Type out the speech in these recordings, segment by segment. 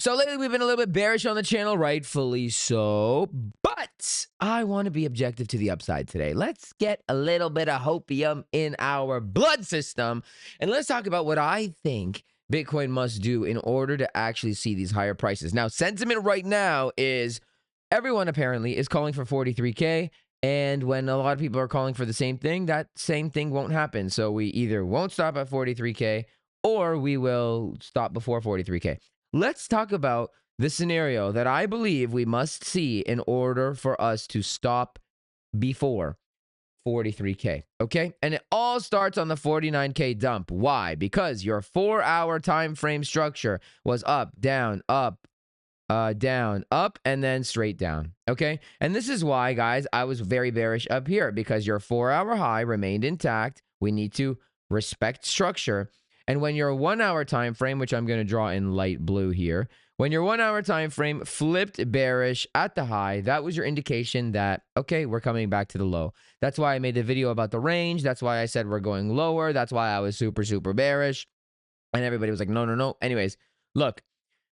So lately we've been a little bit bearish on the channel, rightfully so, but I want to be objective to the upside today. Let's get a little bit of hopium in our blood system, and let's talk about what I think Bitcoin must do in order to actually see these higher prices. Now, sentiment right now is everyone apparently is calling for 43K, and when a lot of people are calling for the same thing, that same thing won't happen. So we either won't stop at 43K or we will stop before 43K. Let's talk about the scenario that I believe we must see in order for us to stop before 43K, okay? And it all starts on the 49K dump. Why? Because your 4-hour time frame structure was up, down, up, down, up, and then straight down, okay? And this is why, guys, I was very bearish up here, because your 4-hour high remained intact. We need to respect structure. And when your 1-hour time frame, which I'm going to draw in light blue here, when your 1-hour time frame flipped bearish at the high, that was your indication that, okay, we're coming back to the low. That's why I made the video about the range. That's why I said we're going lower. That's why I was super, super bearish. And everybody was like, no, no, no. Anyways, look.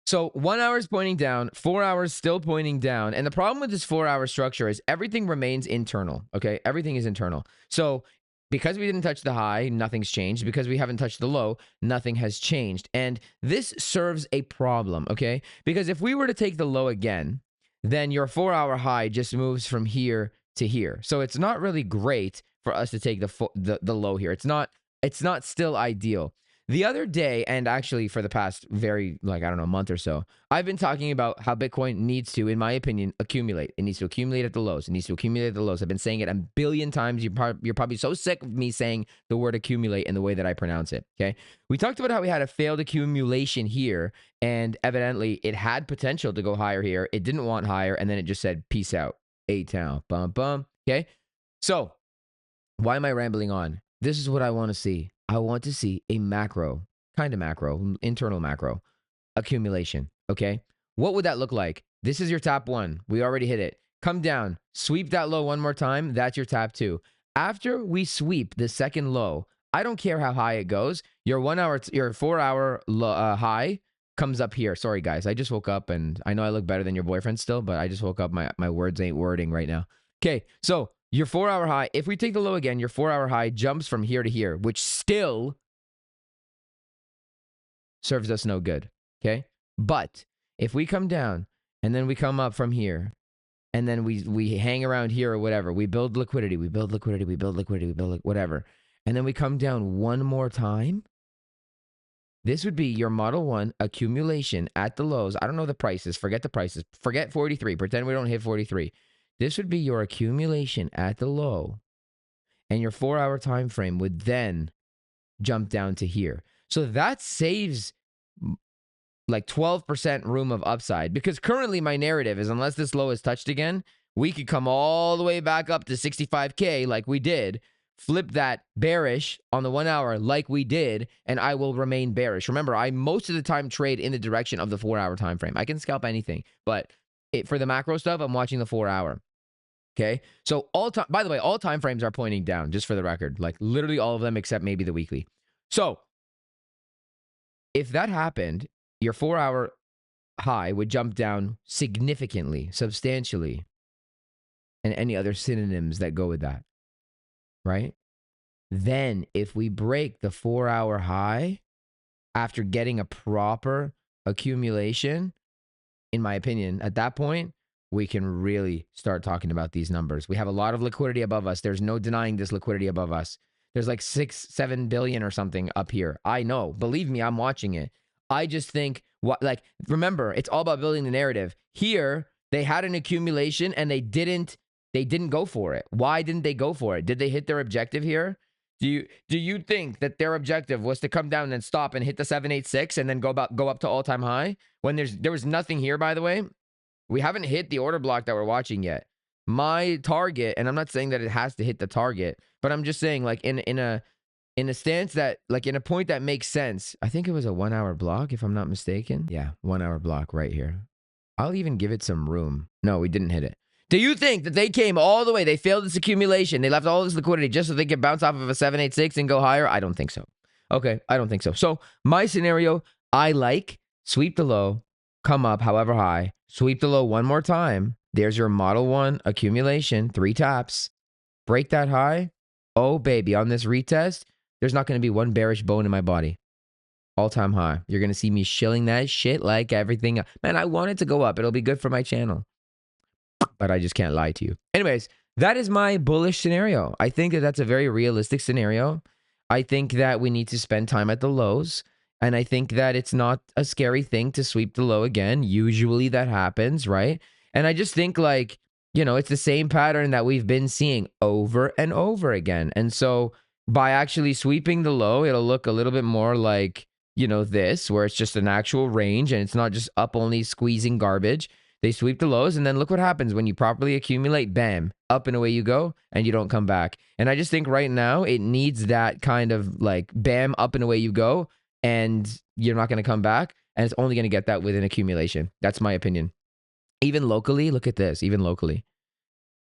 So 1 hour is pointing down, 4 hours still pointing down. And the problem with this 4-hour structure is everything remains internal, okay? Everything is internal. So because we didn't touch the high, nothing's changed. Because we haven't touched the low, nothing has changed. And this serves a problem, okay? Because if we were to take the low again, then your 4-hour high just moves from here to here. So it's not really great for us to take the low here. It's not still ideal. The other day, and actually for the past month or so, I've been talking about how Bitcoin needs to, in my opinion, accumulate. It needs to accumulate at the lows. It needs to accumulate at the lows. I've been saying it a billion times. You're probably so sick of me saying the word accumulate in the way that I pronounce it, okay? We talked about how we had a failed accumulation here, and evidently it had potential to go higher here. It didn't want higher, and then it just said, peace out, A-town, bum, bum, okay? So why am I rambling on? This is what I want to see. I want to see a macro, internal macro accumulation, okay? What would that look like? This is your top one. We already hit it. Come down, sweep that low one more time. That's your top two. After we sweep the second low, I don't care how high it goes. Your 4-hour high comes up here. Sorry, guys. I just woke up, and I know I look better than your boyfriend still, but I just woke up. My words ain't wording right now. Okay, so your 4-hour high, if we take the low again, your 4-hour high jumps from here to here, which still serves us no good, okay? But if we come down and then we come up from here and then we hang around here or whatever, we build liquidity, whatever, and then we come down one more time, this would be your Model 1 accumulation at the lows. I don't know the prices. Forget the prices. Forget 43. Pretend we don't hit 43. This would be your accumulation at the low, and your 4-hour time frame would then jump down to here. So that saves like 12% room of upside, because currently my narrative is, unless this low is touched again, we could come all the way back up to 65K like we did, flip that bearish on the 1 hour like we did, and I will remain bearish. Remember, I most of the time trade in the direction of the 4-hour time frame. I can scalp anything, but for the macro stuff, I'm watching the 4-hour. Okay, so by the way, all time frames are pointing down, just for the record, like literally all of them except maybe the weekly. So if that happened, your 4-hour high would jump down significantly, substantially, and any other synonyms that go with that, right? Then if we break the 4-hour high after getting a proper accumulation, in my opinion, at that point, we can really start talking about these numbers. We have a lot of liquidity above us. There's no denying this liquidity above us. There's like 6-7 billion or something up here. I know. Believe me, I'm watching it. I just think, remember, it's all about building the narrative. Here, they had an accumulation and they didn't go for it. Why didn't they go for it? Did they hit their objective here? Do you think that their objective was to come down and stop and hit the 786 and then go up to all-time high? When there was nothing here, by the way. We haven't hit the order block that we're watching yet. My target, and I'm not saying that it has to hit the target, but I'm just saying, like, in a stance that, like, in a point that makes sense. I think it was a 1-hour block, if I'm not mistaken. Yeah, 1-hour block right here. I'll even give it some room. No, we didn't hit it. Do you think that they came all the way, they failed this accumulation, they left all this liquidity just so they could bounce off of a 786 and go higher? I don't think so. Okay, I don't think so. So my scenario, I like sweep the low, come up however high, sweep the low one more time. There's your model 1 accumulation, 3 taps. Break that high. Oh, baby, on this retest, there's not going to be one bearish bone in my body. All-time high. You're going to see me shilling that shit like everything. Man, I want it to go up. It'll be good for my channel. But I just can't lie to you. Anyways, that is my bullish scenario. I think that that's a very realistic scenario. I think that we need to spend time at the lows. And I think that it's not a scary thing to sweep the low again. Usually that happens, right? And I just think like, you know, it's the same pattern that we've been seeing over and over again. And so by actually sweeping the low, it'll look a little bit more like, you know, this, where it's just an actual range and it's not just up only squeezing garbage. They sweep the lows, and then look what happens when you properly accumulate. Bam, up and away you go, and you don't come back. And I just think right now it needs that kind of like bam, up and away you go, and you're not going to come back. And it's only going to get that with an accumulation. That's my opinion. Even locally, look at this. Even locally,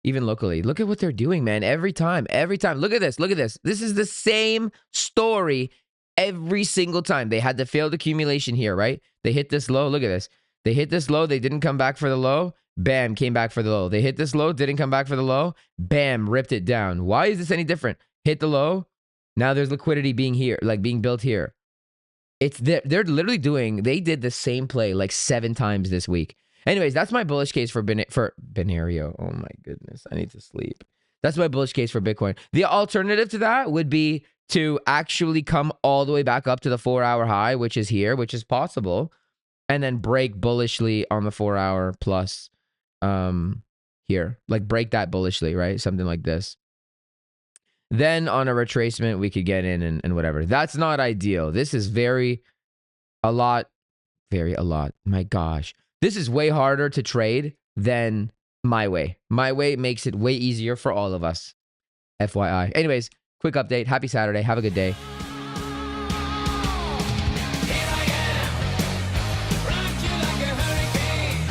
look at what they're doing, man. Every time. Look at this. This is the same story every single time. They had the failed accumulation here, right? They hit this low. Look at this. They hit this low. They didn't come back for the low. Bam, came back for the low. They hit this low. Didn't come back for the low. Bam, ripped it down. Why is this any different? Hit the low. Now there's liquidity being here, like being built here. They're literally doing, they did the same play like 7 times this week. Anyways, that's my bullish case for Binario. Oh my goodness. I need to sleep. That's my bullish case for Bitcoin. The alternative to that would be to actually come all the way back up to the 4-hour high, which is here, which is possible. And then break bullishly on the 4-hour plus here. Like break that bullishly, right? Something like this. Then on a retracement, we could get in and whatever. That's not ideal. This is a lot. My gosh. This is way harder to trade than my way. My way makes it way easier for all of us. FYI. Anyways, quick update. Happy Saturday. Have a good day.